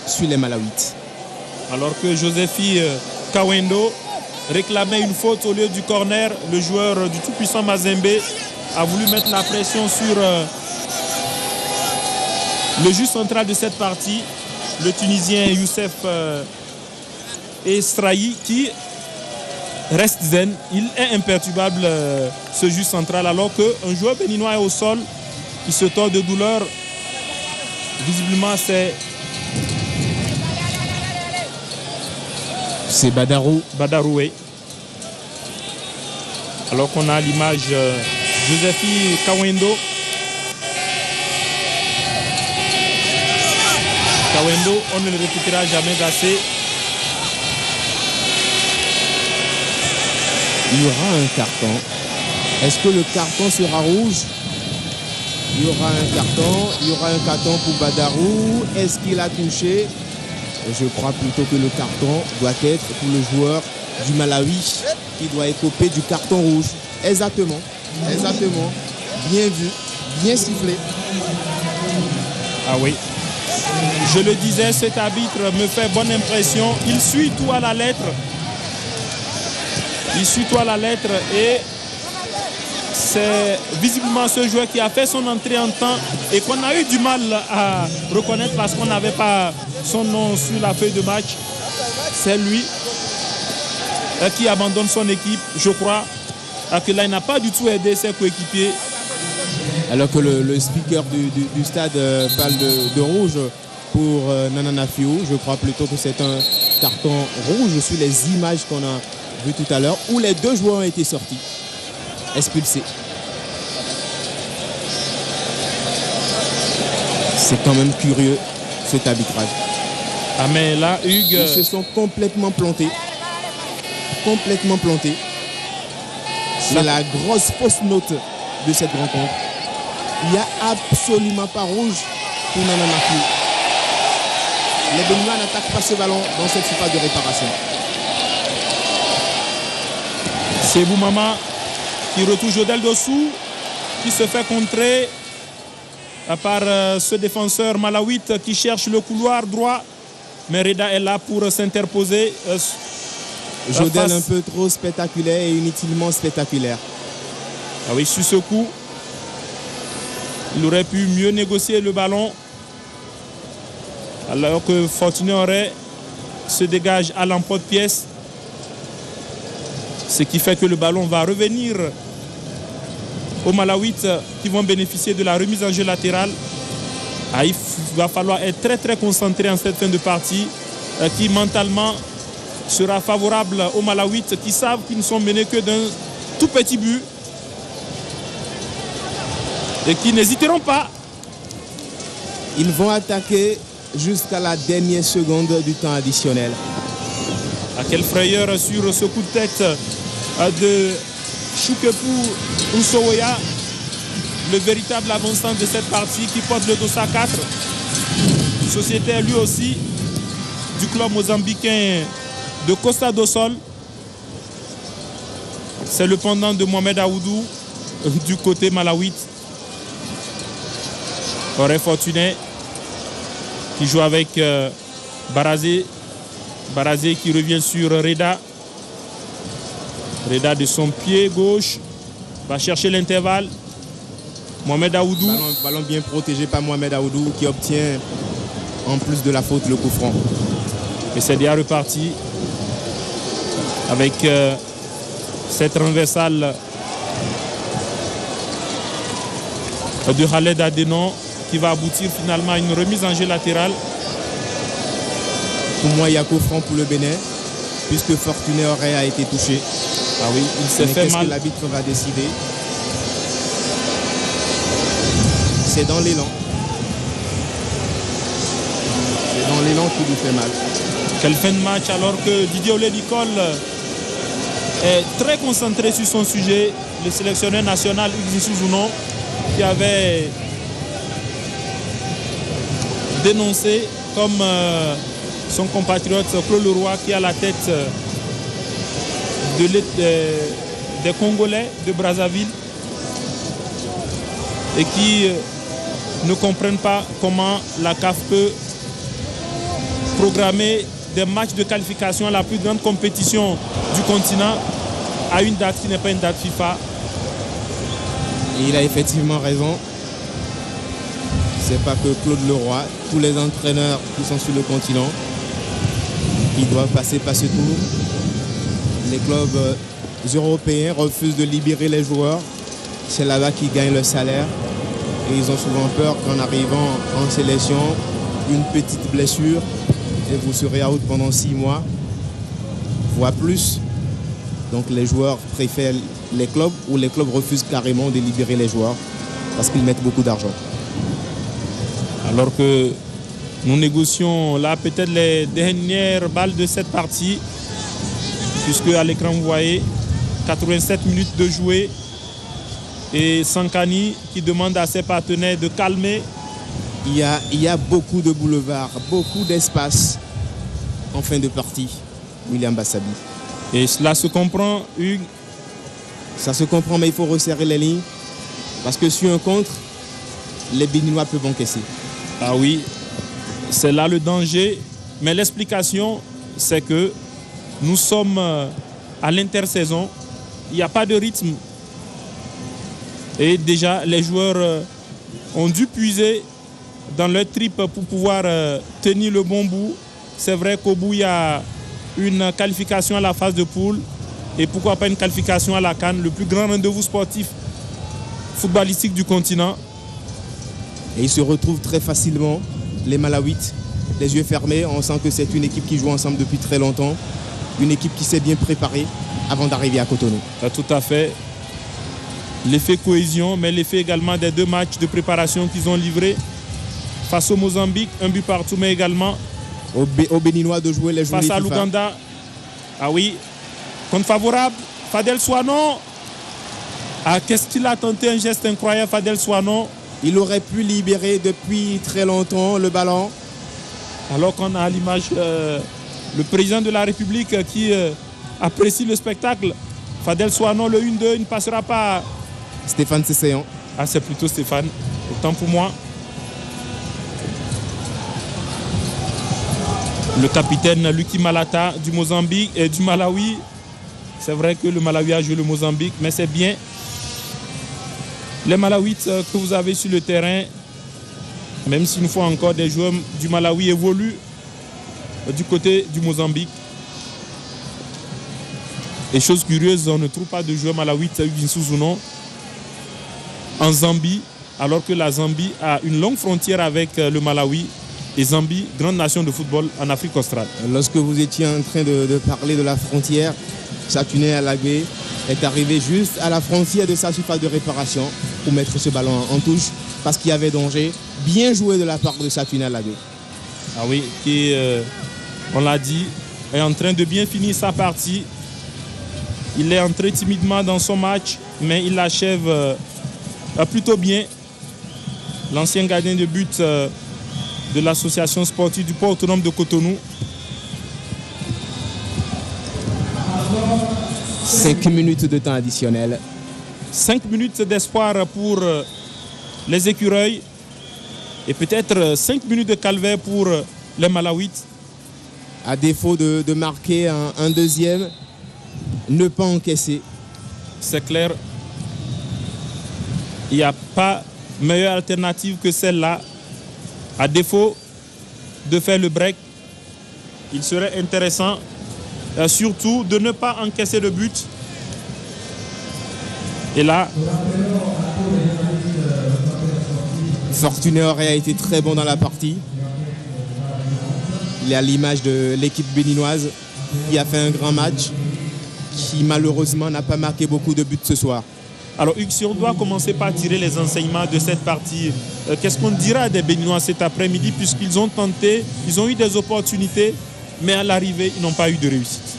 sur les Malawites. Alors que Josephi Kawendo réclamait une faute au lieu du corner, le joueur du tout-puissant Mazembe a voulu mettre la pression sur le juge central de cette partie, le Tunisien Youssef Esrahi, qui reste zen. Il est imperturbable, ce juge central, alors qu'un joueur béninois est au sol, qui se tord de douleur. Visiblement, c'est Badarou. Badarou, oui. Alors qu'on a l'image Josephi Kawendo. Kawendo, on ne le répétera jamais assez. Il y aura un carton. Est-ce que le carton sera rouge? Il y aura un carton. Il y aura un carton pour Badarou. Est-ce qu'il a touché? Je crois plutôt que le carton doit être pour le joueur du Malawi qui doit écoper du carton rouge. Exactement. Exactement. Bien vu. Bien sifflé. Ah oui. Je le disais, cet arbitre me fait bonne impression. Il suit tout à la lettre. Il suit tout à la lettre et c'est visiblement ce joueur qui a fait son entrée en temps et qu'on a eu du mal à reconnaître parce qu'on n'avait pas son nom sur la feuille de match. C'est lui qui abandonne son équipe, je crois, que là il n'a pas du tout aidé ses coéquipiers. Alors que le speaker du stade parle de rouge pour Nanana Fio, je crois plutôt que c'est un carton rouge sur les images qu'on a vues tout à l'heure où les deux joueurs ont été sortis, expulsés. C'est quand même curieux cet arbitrage. Ah mais là, Hugues... Ils se sont complètement plantés. Complètement plantés. C'est la grosse fausse note de cette rencontre. Il n'y a absolument pas rouge pour Nanana Fio. Les Béninois n'attaquent pas ce ballon dans cette surface de réparation. C'est Boumama qui retouche Jodel Dossou, qui se fait contrer par ce défenseur malawite qui cherche le couloir droit. Mais Reda est là pour s'interposer. Jodel un peu trop spectaculaire et inutilement spectaculaire. Ah oui, sur ce coup, il aurait pu mieux négocier le ballon. Alors que Fortuné Auré se dégage à l'emporte-pièce. Ce qui fait que le ballon va revenir aux Malawites qui vont bénéficier de la remise en jeu latérale. Il va falloir être très très concentré en cette fin de partie qui mentalement sera favorable aux Malawites qui savent qu'ils ne sont menés que d'un tout petit but et qui n'hésiteront pas. Ils vont attaquer jusqu'à la dernière seconde du temps additionnel. À quelle frayeur sur ce coup de tête de Choukepu Usowoya, le véritable avançant de cette partie qui porte le dossier 4. Sociétaire lui aussi du club mozambicain de Costa do Sol. C'est le pendant de Mohamed Aoudou du côté malawite. Auré Fortuné qui joue avec Barazé. Barazé qui revient sur Reda. Reda de son pied gauche va chercher l'intervalle. Mohamed Aoudou. Ballon bien protégé par Mohamed Aoudou qui obtient en plus de la faute le coup franc. Et c'est déjà reparti avec cette renversale de Khaled Adenon qui va aboutir finalement à une remise en jeu latérale. Pour moi, il y a coup franc pour le Bénin puisque Fortuné Auré a été touché. Ah oui, il s'est fait mal. Qu'est-ce que l'arbitre va décider? C'est dans l'élan. C'est dans l'élan qui lui fait mal. Quelle fin de match alors que Didier Olédicole est très concentré sur son sujet. Le sélectionneur national Hugues Souzounon qui avait dénoncé comme son compatriote Claude Leroy qui est à la tête des Congolais de Brazzaville et qui ne comprennent pas comment la CAF peut programmer des matchs de qualification à la plus grande compétition du continent à une date qui n'est pas une date FIFA. Et il a effectivement raison. C'est pas que Claude Leroy, tous les entraîneurs qui sont sur le continent, ils doivent passer par ce tour. Les clubs européens refusent de libérer les joueurs. C'est là-bas qu'ils gagnent le salaire. Et ils ont souvent peur qu'en arrivant en sélection, une petite blessure, et vous serez out pendant 6 mois, voire plus. Donc les joueurs préfèrent les clubs, ou les clubs refusent carrément de libérer les joueurs parce qu'ils mettent beaucoup d'argent. Alors que nous négocions là peut-être les dernières balles de cette partie, puisque à l'écran vous voyez 87 minutes de jouer et Sankani qui demande à ses partenaires de calmer. Il y a beaucoup de boulevards, beaucoup d'espace en fin de partie, William Bassabi. Et cela se comprend, Hugues. Ça se comprend, mais il faut resserrer les lignes. Parce que sur un contre, les Béninois peuvent encaisser. Ah oui, c'est là le danger. Mais l'explication, c'est que nous sommes à l'intersaison. Il n'y a pas de rythme. Et déjà, les joueurs ont dû puiser dans leur trip pour pouvoir tenir le bon bout. C'est vrai qu'au bout, il y a une qualification à la phase de poule. Et pourquoi pas une qualification à la CAN, le plus grand rendez-vous sportif footballistique du continent. Et ils se retrouvent très facilement, les Malawites, les yeux fermés. On sent que c'est une équipe qui joue ensemble depuis très longtemps. Une équipe qui s'est bien préparée avant d'arriver à Cotonou. Tout à fait. L'effet cohésion, mais l'effet également des 2 matchs de préparation qu'ils ont livrés face au Mozambique, 1 but partout, mais également aux Béninois de jouer les journées face à FIFA. l'Ouganda. Ah oui, compte favorable, Fadel Souanon. Ah, qu'est-ce qu'il a tenté, un geste incroyable, Fadel Souanon. Il aurait pu libérer depuis très longtemps le ballon. Alors qu'on a à l'image le président de la République qui apprécie le spectacle. Fadel Souanon, le 1-2, il ne passera pas. Stéphane Cesséan. Ah, c'est plutôt Stéphane. Autant pour moi. Le capitaine Luki Malata du Mozambique et du Malawi. C'est vrai que le Malawi a joué le Mozambique, mais c'est bien. Les Malawites que vous avez sur le terrain, même s'il nous faut encore des joueurs du Malawi évoluent du côté du Mozambique. Et chose curieuse, on ne trouve pas de joueurs malawites en Zambie, alors que la Zambie a une longue frontière avec le Malawi. Et Zambie, grande nation de football en Afrique australe. Lorsque vous étiez en train de parler de la frontière, Satune Alagbe est arrivé juste à la frontière de sa surface de réparation pour mettre ce ballon en touche parce qu'il y avait danger. Bien joué de la part de Satune Alagbe. Ah oui, qui, on l'a dit, est en train de bien finir sa partie. Il est entré timidement dans son match, mais il l'achève plutôt bien. L'ancien gardien de but de l'association sportive du port autonome de Cotonou. 5 minutes de temps additionnel. 5 minutes d'espoir pour les écureuils et peut-être 5 minutes de calvaire pour les Malawites. À défaut de marquer un deuxième, ne pas encaisser. C'est clair. Il n'y a pas meilleure alternative que celle-là. À défaut de faire le break, il serait intéressant surtout de ne pas encaisser le but. Et là, Fortuné aurait été très bon dans la partie. Il est à l'image de l'équipe béninoise qui a fait un grand match, qui malheureusement n'a pas marqué beaucoup de buts ce soir. Alors Hugues, si on doit commencer par tirer les enseignements de cette partie, qu'est-ce qu'on dira des Béninois cet après-midi, puisqu'ils ont tenté, ils ont eu des opportunités, mais à l'arrivée, ils n'ont pas eu de réussite.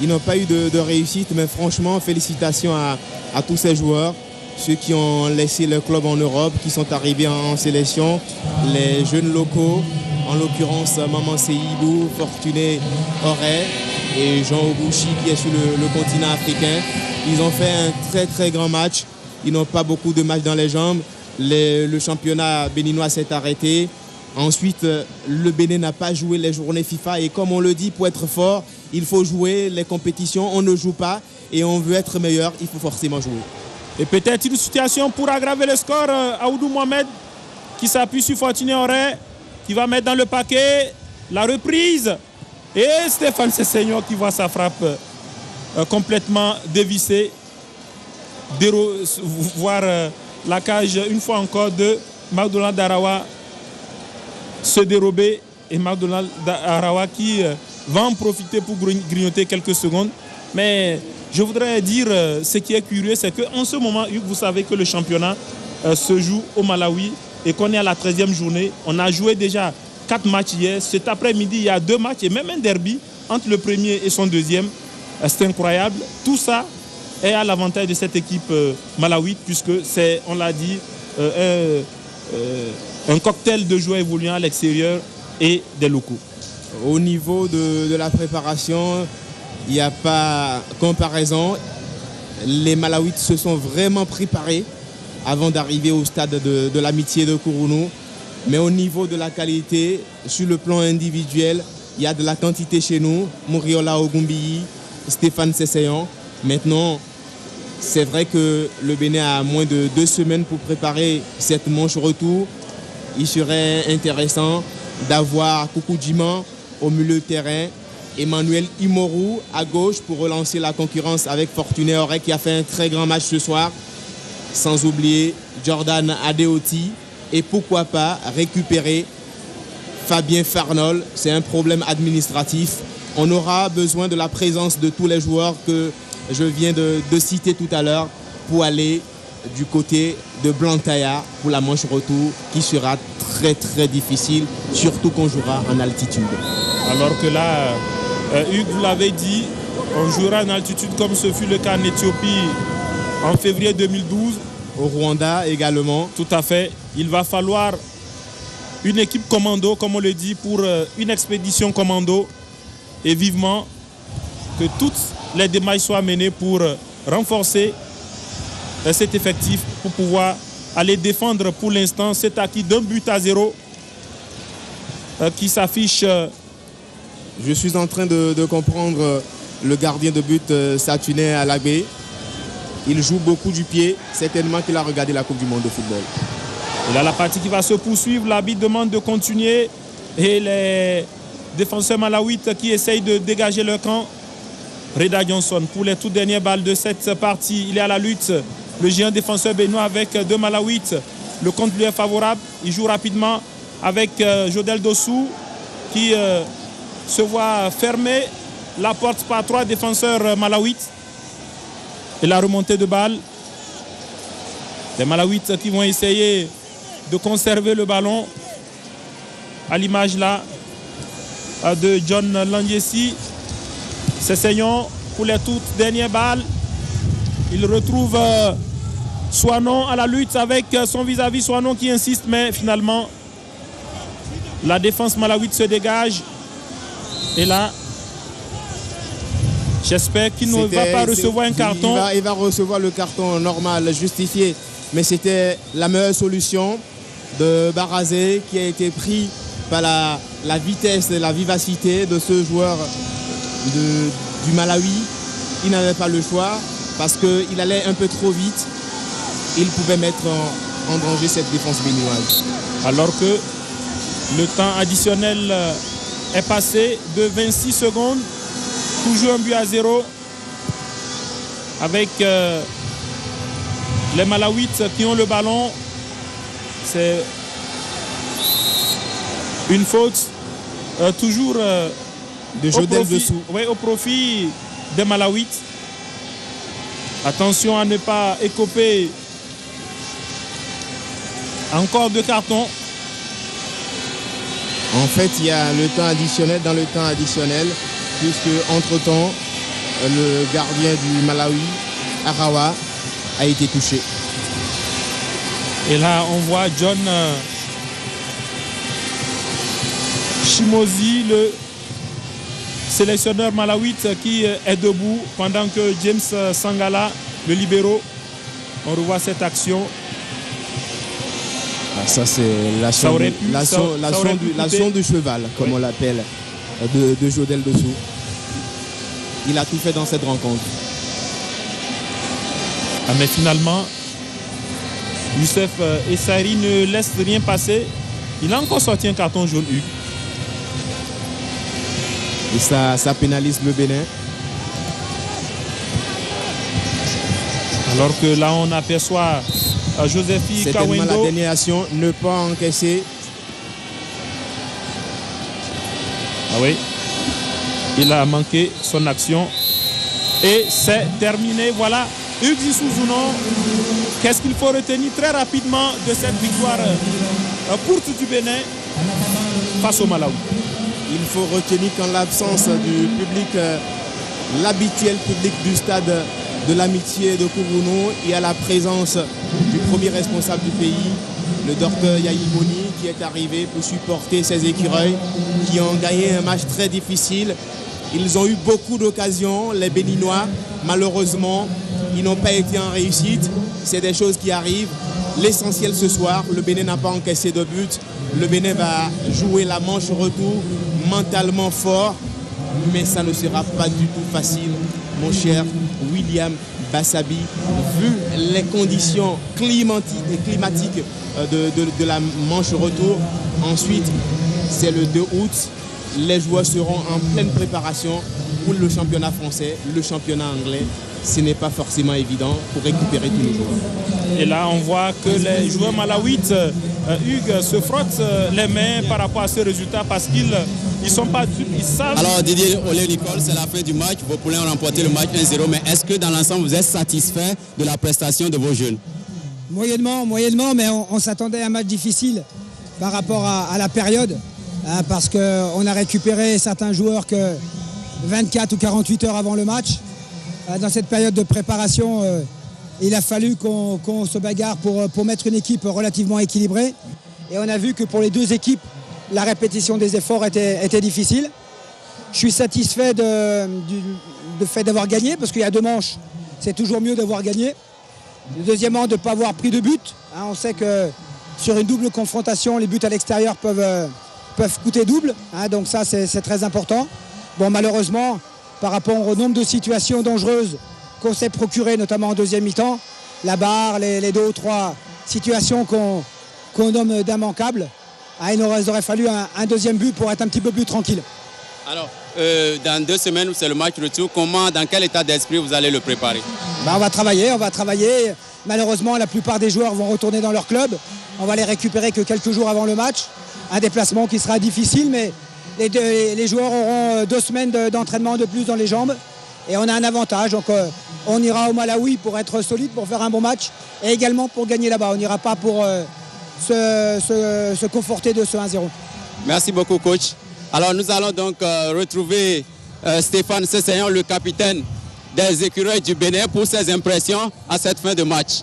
Ils n'ont pas eu de réussite, mais franchement, félicitations à tous ces joueurs, ceux qui ont laissé le club en Europe, qui sont arrivés en sélection, les jeunes locaux, en l'occurrence Maman Seydou, Fortuné Auré et Jean Obuchi qui est sur le continent africain. Ils ont fait un très très grand match. Ils n'ont pas beaucoup de matchs dans les jambes. Le championnat béninois s'est arrêté. Ensuite, le Bénin n'a pas joué les journées FIFA et comme on le dit, pour être fort, il faut jouer les compétitions. On ne joue pas et on veut être meilleur, il faut forcément jouer. Et peut-être une situation pour aggraver le score. Aoudou Mohamed qui s'appuie sur Fortuné Auré, qui va mettre dans le paquet la reprise. Et Stéphane Sessegnon qui voit sa frappe complètement dévissée. Voir la cage une fois encore de McDonald Arawa se dérober. Et McDonald Arawa qui va en profiter pour grignoter quelques secondes. Mais je voudrais dire, ce qui est curieux, c'est qu'en ce moment, vous savez que le championnat se joue au Malawi et qu'on est à la 13e journée. On a joué déjà 4 matchs hier. Cet après-midi, il y a 2 matchs et même un derby entre le premier et son deuxième. C'est incroyable. Tout ça est à l'avantage de cette équipe malawite puisque c'est, on l'a dit, un cocktail de joueurs évoluant à l'extérieur et des locaux. Au niveau de la préparation, il n'y a pas comparaison. Les Malawites se sont vraiment préparés avant d'arriver au stade de l'amitié de Kourounou. Mais au niveau de la qualité, sur le plan individuel, il y a de la quantité chez nous. Mouriola Ogumbiyi, Stéphane Sessegnon. Maintenant, c'est vrai que le Bénin a moins de 2 semaines pour préparer cette manche retour. Il serait intéressant d'avoir Koukou Djiman au milieu de terrain, Emmanuel Imorou à gauche pour relancer la concurrence avec Fortuné Auré qui a fait un très grand match ce soir. Sans oublier Jordan Adeoti et pourquoi pas récupérer Fabien Farnol. C'est un problème administratif. On aura besoin de la présence de tous les joueurs que je viens de citer tout à l'heure pour aller du côté de Blantyre pour la manche retour qui sera très très difficile, surtout qu'on jouera en altitude. Alors que là, Hugues, vous l'avez dit, on jouera en altitude comme ce fut le cas en Éthiopie en février 2012. Au Rwanda également. Tout à fait. Il va falloir une équipe commando, comme on le dit, pour une expédition commando. Et vivement que toutes les démarches soient menées pour renforcer cet effectif, pour pouvoir aller défendre pour l'instant cet acquis d'1-0 qui s'affiche. Je suis en train de comprendre le gardien de but Satuné Alagbe. Il joue beaucoup du pied, certainement qu'il a regardé la Coupe du Monde de football. Et là, la partie qui va se poursuivre, l'arbitre demande de continuer et les défenseurs malawites qui essayent de dégager leur camp. Reda Johnson pour les toutes dernières balles de cette partie. Il est à la lutte, le géant défenseur béninois avec 2 malawites. Le compte lui est favorable. Il joue rapidement avec Jodel Dossou qui se voit fermer la porte par 3 défenseurs malawites. Et la remontée de balle. Les Malawites qui vont essayer de conserver le ballon. À l'image là de John Langiesi. Sessegnon pour les toutes dernières balles. Il retrouve Soinon à la lutte avec son vis-à-vis. Soinon qui insiste, mais finalement la défense malawite se dégage. Et là, j'espère qu'il ne va pas recevoir un carton. Il va recevoir le carton normal, justifié. Mais c'était la meilleure solution de Barazé qui a été pris par la vitesse et la vivacité de ce joueur du Malawi. Il n'avait pas le choix parce qu'il allait un peu trop vite. Il pouvait mettre en danger cette défense béninoise. Alors que le temps additionnel est passé de 26 secondes. Toujours 1-0 avec les Malawites qui ont le ballon. C'est une faute toujours de Jodel Dessous. Oui, au profit des Malawites. Attention à ne pas écoper encore 2 cartons. En fait, il y a le temps additionnel dans le temps additionnel, puisque entre-temps, le gardien du Malawi, Arawa, a été touché. Et là, on voit John Shimozi, le sélectionneur malawite, qui est debout pendant que James Sangala, le libéro, on revoit cette action. Ça, c'est la sonde du cheval, comme on l'appelle, de Jodel Dessous. Il a tout fait dans cette rencontre. Ah, mais finalement, Youssef Essairi ne laisse rien passer. Il a encore sorti un carton jaune, Hugues. Et ça pénalise le Bénin. Alors que là, on aperçoit Josephi Certainement Kawendo. la dernière action, ne pas encaisser. Ah oui, il a manqué son action. Et c'est terminé. Voilà, Hugues Issouzounon. Qu'est-ce qu'il faut retenir très rapidement de cette victoire courte du Bénin face au Malawi? Il faut retenir qu'en l'absence du public, l'habituel public du stade de l'amitié de Cournouh, il y a la présence du premier responsable du pays, le docteur Yahi Boni, qui est arrivé pour supporter ces écureuils qui ont gagné un match très difficile. Ils ont eu beaucoup d'occasions, les Béninois. Malheureusement, ils n'ont pas été en réussite. C'est des choses qui arrivent. L'essentiel ce soir, le Bénin n'a pas encaissé de but. Le Bénin va jouer la manche retour mentalement fort, mais ça ne sera pas du tout facile, mon cher William Bassabi, vu les conditions climatiques de la manche retour. Ensuite, c'est le 2 août. Les joueurs seront en pleine préparation pour le championnat français, le championnat anglais. Ce n'est pas forcément évident pour récupérer tous les joueurs. Et là, on voit que les joueurs malawites, Hugues, se frottent les mains par rapport à ce résultat parce qu'ils ne sont pas dupes, ils savent. Alors Didier Olé-Nicole, c'est la fin du match. Vos poulains ont remporté le match 1-0. Mais est-ce que dans l'ensemble, vous êtes satisfait de la prestation de vos jeunes? Moyennement, mais on s'attendait à un match difficile par rapport à la période. Parce qu'on a récupéré certains joueurs que 24 ou 48 heures avant le match. Dans cette période de préparation, il a fallu qu'on se bagarre pour mettre une équipe relativement équilibrée. Et on a vu que pour les deux équipes, la répétition des efforts était difficile. Je suis satisfait du fait d'avoir gagné, parce qu'il y a deux manches, c'est toujours mieux d'avoir gagné. Deuxièmement, de ne pas avoir pris de but. On sait que sur une double confrontation, les buts à l'extérieur peuvent coûter double. Donc ça, c'est très important. Bon, malheureusement, par rapport au nombre de situations dangereuses qu'on s'est procurées, notamment en deuxième mi-temps, la barre, les deux ou trois situations qu'on nomme d'immanquables, il aurait fallu un deuxième but pour être un petit peu plus tranquille. Alors, dans 2 semaines, c'est le match retour. Dans quel état d'esprit vous allez le préparer? On va travailler. Malheureusement, la plupart des joueurs vont retourner dans leur club. On va les récupérer que quelques jours avant le match. Un déplacement qui sera difficile, mais les joueurs auront 2 semaines d'entraînement de plus dans les jambes. Et on a un avantage. Donc, on ira au Malawi pour être solide, pour faire un bon match. Et également pour gagner là-bas. On n'ira pas pour se conforter de ce 1-0. Merci beaucoup, coach. Alors, nous allons donc retrouver Stéphane Sesséan, le capitaine des écureuils du Bénin, pour ses impressions à cette fin de match.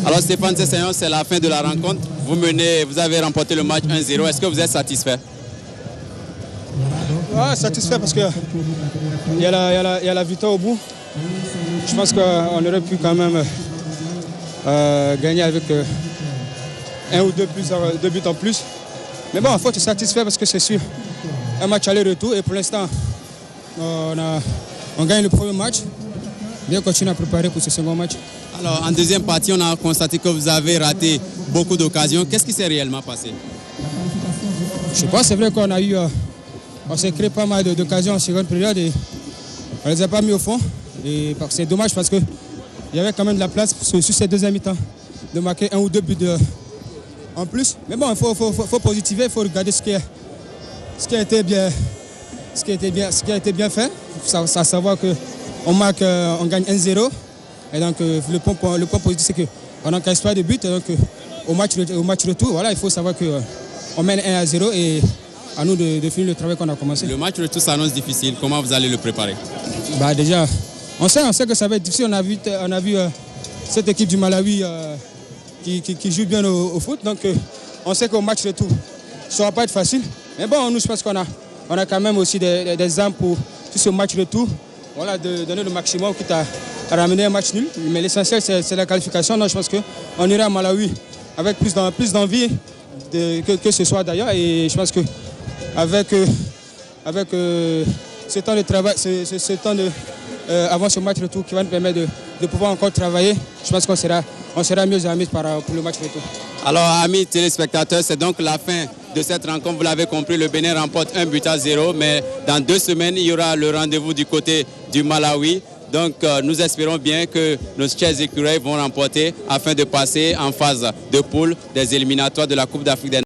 Alors Stéphane Sesséan, c'est la fin de la rencontre. Vous avez remporté le match 1-0. Est-ce que vous êtes satisfait? Ouais, satisfait parce qu'il y a la victoire au bout. Je pense qu'on aurait pu quand même gagner avec 1 ou 2 buts en plus. Mais bon, il faut être satisfait parce que c'est sûr. Un match aller-retour et pour l'instant, on gagne le premier match. Bien continuer à préparer pour ce second match. Alors, en deuxième partie, on a constaté que vous avez raté beaucoup d'occasions. Qu'est-ce qui s'est réellement passé? Je sais pas, c'est vrai qu'on a eu... on s'est créé pas mal d'occasions en seconde période et on ne les a pas mis au fond. Et c'est dommage parce qu'il y avait quand même de la place sur ces deuxième mi-temps de marquer 1 ou 2 buts en plus. Mais bon, il faut positiver, il faut regarder ce qui a été bien fait. Il faut savoir qu'on gagne 1-0. Et donc le point positif, c'est qu'on n'encaisse pas de but. Et donc au match retour, voilà, il faut savoir qu'on mène 1-0 et à nous de finir le travail qu'on a commencé. Le match retour s'annonce difficile. Comment vous allez le préparer? Déjà, on sait que ça va être difficile. On a vu cette équipe du Malawi qui joue bien au foot. Donc on sait qu'au match retour, ça ne va pas être facile. Mais bon, nous, je pense qu'on a quand même aussi des armes pour ce match retour. Voilà, de donner le maximum quitte à ramener un match nul. Mais l'essentiel, c'est la qualification. Donc, je pense qu'on ira à Malawi avec plus d'envie que ce soit d'ailleurs. Et je pense qu'avec ce temps de travail, ce temps avant ce match retour qui va nous permettre de pouvoir encore travailler, je pense qu'on sera mieux armés pour le match retour. Alors, amis téléspectateurs, c'est donc la fin de cette rencontre. Vous l'avez compris, le Bénin remporte 1-0, mais dans 2 semaines, il y aura le rendez-vous du côté du Malawi. Donc, nous espérons bien que nos chers écureuils vont remporter afin de passer en phase de poule des éliminatoires de la Coupe d'Afrique des Nations.